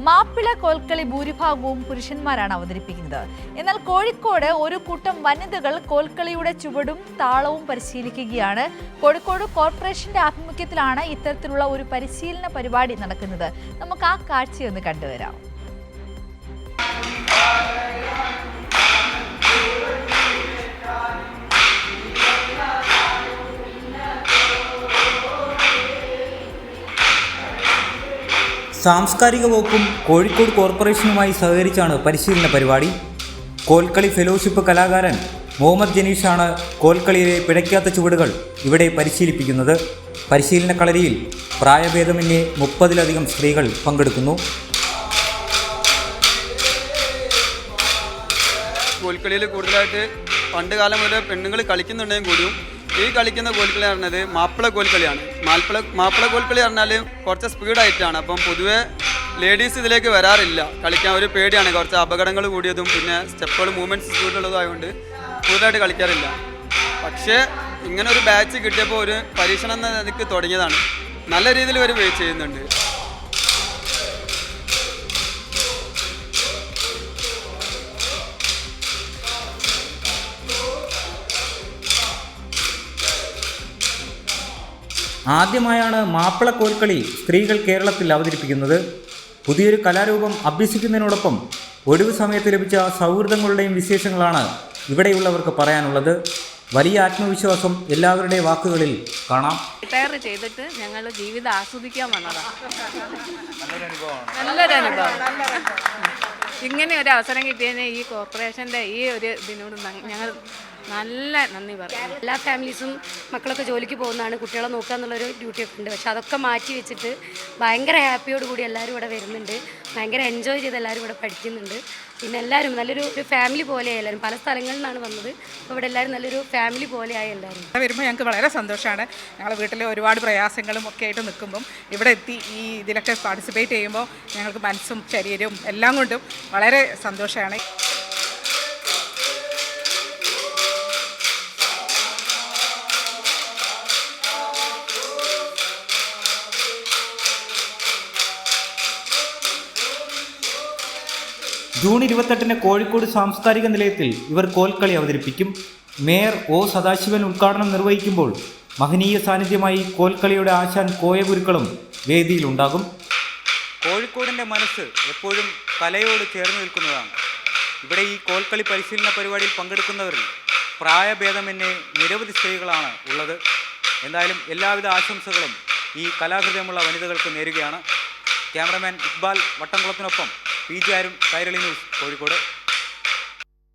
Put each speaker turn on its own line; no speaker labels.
മാപ്പിള കോൽക്കളി ഭൂരിഭാഗവും പുരുഷന്മാരാണ് അവതരിപ്പിക്കുന്നത്. എന്നാൽ കോഴിക്കോട് ഒരു കൂട്ടം വനിതകൾ കോൽക്കളിയുടെ ചുവടും താളവും പരിശീലിക്കുകയാണ്. കോഴിക്കോട് കോർപ്പറേഷന്റെ ആഭിമുഖ്യത്തിലാണ് ഇത്തരത്തിലുള്ള ഒരു പരിശീലന പരിപാടി നടക്കുന്നത്. നമുക്ക് ആ കാഴ്ചയൊന്ന് കണ്ടുവരാം.
സാംസ്കാരിക വകുപ്പും കോഴിക്കോട് കോർപ്പറേഷനുമായി സഹകരിച്ചാണ് പരിശീലന പരിപാടി. കോൽക്കളി ഫെലോഷിപ്പ് കലാകാരൻ മുഹമ്മദ് ജനീഷാണ് കോൽക്കളിയിലെ പിഴയ്ക്കാത്ത ചുവടുകൾ ഇവിടെ പരിശീലിപ്പിക്കുന്നത്. പരിശീലന കളരിയിൽ പ്രായഭേദമന്യേ 30-ലധികം സ്ത്രീകൾ പങ്കെടുക്കുന്നു.
കോൽക്കളിയിൽ കൂടുതലായിട്ട് പണ്ട് കാലം മുതൽ പെണ്ണുങ്ങൾ കളിക്കുന്നുണ്ടെങ്കിൽ കൂടിയും ഈ കളിക്കുന്ന കോൽക്കളി പറഞ്ഞത് മാപ്പിള കോൽക്കളിയാണ്. മാപ്പിള കോൽക്കളി പറഞ്ഞാൽ കുറച്ച് സ്പീഡായിട്ടാണ്. അപ്പം പൊതുവേ ലേഡീസ് ഇതിലേക്ക് വരാറില്ല. കളിക്കാൻ ഒരു പേടിയാണ്. കുറച്ച് അപകടങ്ങൾ കൂടിയതും പിന്നെ സ്റ്റെപ്പുകൾ മൂവ്മെൻറ്റ്സ് സ്പീഡുള്ളതും ആയതുകൊണ്ട് കൂടുതലായിട്ട് കളിക്കാറില്ല. പക്ഷേ ഇങ്ങനെ ഒരു ബാച്ച് കിട്ടിയപ്പോൾ ഒരു പരീക്ഷണം എന്ന നിലയ്ക്ക് തുടങ്ങിയതാണ്. നല്ല രീതിയിൽ ഒരു വെയിറ്റ് ചെയ്യുന്നുണ്ട്.
ആദ്യമായാണ് മാപ്പിള കോൽക്കളി സ്ത്രീകൾ കേരളത്തിൽ അവതരിപ്പിക്കുന്നത്. പുതിയൊരു കലാരൂപം അഭ്യസിക്കുന്നതിനോടൊപ്പം ഒഴിവ് സമയത്ത് ലഭിച്ച സൗഹൃദങ്ങളുടെയും വിശേഷങ്ങളാണ് ഇവിടെയുള്ളവർക്ക് പറയാനുള്ളത്. വലിയ ആത്മവിശ്വാസം എല്ലാവരുടെ വാക്കുകളിൽ കാണാം.
റിട്ടയർ ചെയ്തിട്ട് ഞങ്ങൾ ജീവിതം ആസ്വദിക്കാൻ വന്നതാണ്. നല്ലൊരു അനുഭവം. ഇങ്ങനെ ഒരു അവസരം കിട്ടിയതിന് ഈ കോർപ്പറേഷൻ്റെ ഈ ഒരു ഇതിനോട് ഞങ്ങൾ നല്ല നന്ദി പറയും.
എല്ലാ ഫാമിലീസും മക്കളൊക്കെ ജോലിക്ക് പോകുന്നതാണ്, കുട്ടികളെ നോക്കുക എന്നുള്ളൊരു ഡ്യൂട്ടിയൊക്കെ ഉണ്ട്. പക്ഷെ അതൊക്കെ മാറ്റി വെച്ചിട്ട് ഭയങ്കര ഹാപ്പിയോട് കൂടി എല്ലാവരും ഇവിടെ വരുന്നുണ്ട്. ഭയങ്കര എൻജോയ് ചെയ്ത് എല്ലാവരും ഇവിടെ പഠിക്കുന്നുണ്ട്. പിന്നെ എല്ലാവരും നല്ലൊരു ഫാമിലി പോലെയായി. എല്ലാവരും പല സ്ഥലങ്ങളിൽ നിന്നാണ് വന്നത്. അപ്പോൾ ഇവിടെ എല്ലാവരും നല്ലൊരു ഫാമിലി പോലെയായി എല്ലാവരും.
വരുമ്പോൾ ഞങ്ങൾക്ക് വളരെ സന്തോഷമാണ്. ഞങ്ങളുടെ വീട്ടിൽ ഒരുപാട് പ്രയാസങ്ങളും ഒക്കെ ആയിട്ട് നിൽക്കുമ്പം ഇവിടെ എത്തി ഈ ഇതിലൊക്കെ പാർട്ടിസിപ്പേറ്റ് ചെയ്യുമ്പോൾ ഞങ്ങൾക്ക് മനസ്സും ശരീരവും എല്ലാം കൊണ്ടും വളരെ സന്തോഷമാണ്.
ജൂൺ 28-ന് കോഴിക്കോട് സാംസ്കാരിക നിലയത്തിൽ ഇവർ കോൽക്കളി അവതരിപ്പിക്കും. മേയർ ഒ സദാശിവൻ ഉദ്ഘാടനം നിർവഹിക്കുമ്പോൾ മഹനീയ സാന്നിധ്യമായി കോൽക്കളിയുടെ ആശാൻ കോയഗുരുക്കളും വേദിയിലുണ്ടാകും. കോഴിക്കോടിൻ്റെ മനസ്സ് എപ്പോഴും കലയോട് ചേർന്ന് നിൽക്കുന്നതാണ്. ഇവിടെ ഈ കോൽക്കളി പരിശീലന പരിപാടിയിൽ പങ്കെടുക്കുന്നവരിൽ പ്രായഭേദമന്യേ നിരവധി സ്ത്രീകളാണ് ഉള്ളത്. എന്തായാലും എല്ലാവിധ ആശംസകളും ഈ കലാഹൃദയമുള്ള വനിതകൾക്ക് നേരുകയാണ്. ക്യാമറമാൻ ഇക്ബാൽ വട്ടംകുളത്തിനൊപ്പം PJ അരുൺ, കൈരളി ന്യൂസ്, കോഴിക്കോട്.